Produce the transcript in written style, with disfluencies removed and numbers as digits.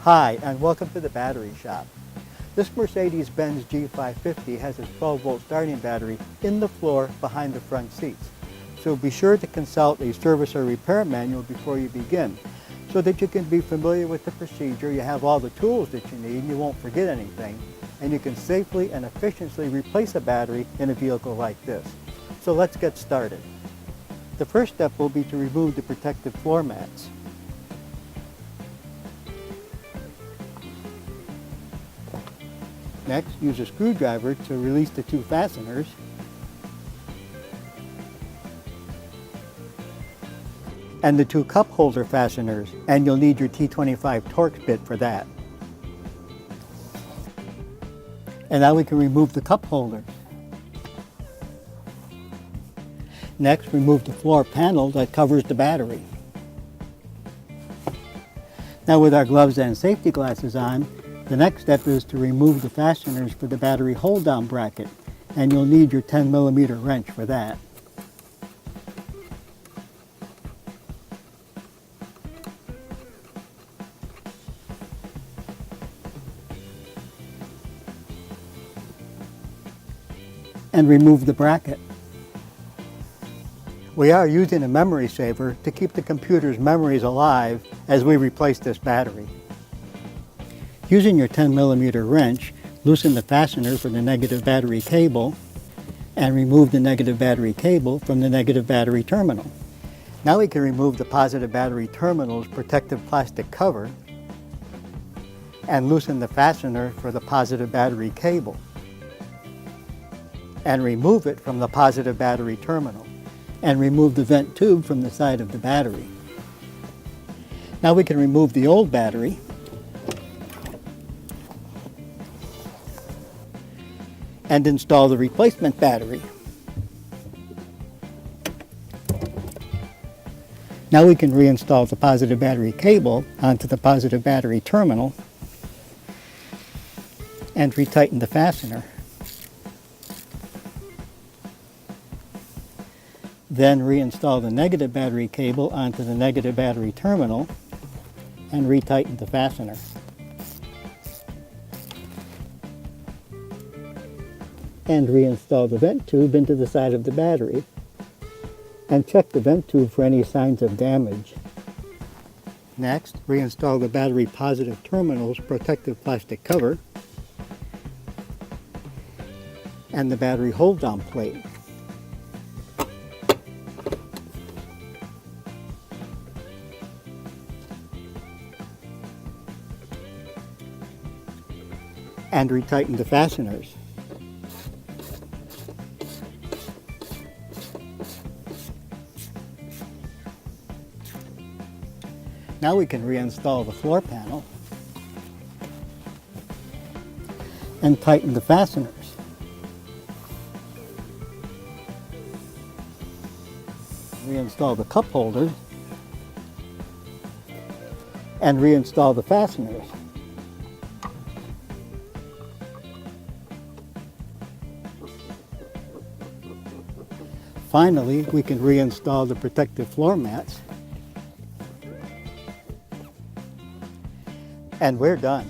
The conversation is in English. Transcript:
Hi, and welcome to the battery shop. This Mercedes-Benz G550 has a 12-volt starting battery in the floor behind the front seats. So be sure to consult a service or repair manual before you begin, so that you can be familiar with the procedure, you have all the tools that you need, and you won't forget anything, and you can safely and efficiently replace a battery in a vehicle like this. So let's get started. The first step will be to remove the protective floor mats. Next, use a screwdriver to release the two fasteners. And the two cup holder fasteners, and you'll need your T25 Torx bit for that. And now we can remove the cup holders. Next, remove the floor panel that covers the battery. Now with our gloves and safety glasses on, the next step is to remove the fasteners for the battery hold-down bracket, and you'll need your 10mm wrench for that. And remove the bracket. We are using a memory saver to keep the computer's memories alive as we replace this battery. Using your 10mm wrench, loosen the fastener for the negative battery cable and remove the negative battery cable from the negative battery terminal. Now we can remove the positive battery terminal's protective plastic cover and loosen the fastener for the positive battery cable and remove it from the positive battery terminal and remove the vent tube from the side of the battery. Now we can remove the old battery and install the replacement battery. Now we can reinstall the positive battery cable onto the positive battery terminal and retighten the fastener. Then reinstall the negative battery cable onto the negative battery terminal and retighten the fastener. And reinstall the vent tube into the side of the battery and check the vent tube for any signs of damage. Next, reinstall the battery positive terminal's protective plastic cover and the battery hold-down plate. And retighten the fasteners. Now we can reinstall the floor panel and tighten the fasteners. Reinstall the cup holders and reinstall the fasteners. Finally, we can reinstall the protective floor mats. And we're done.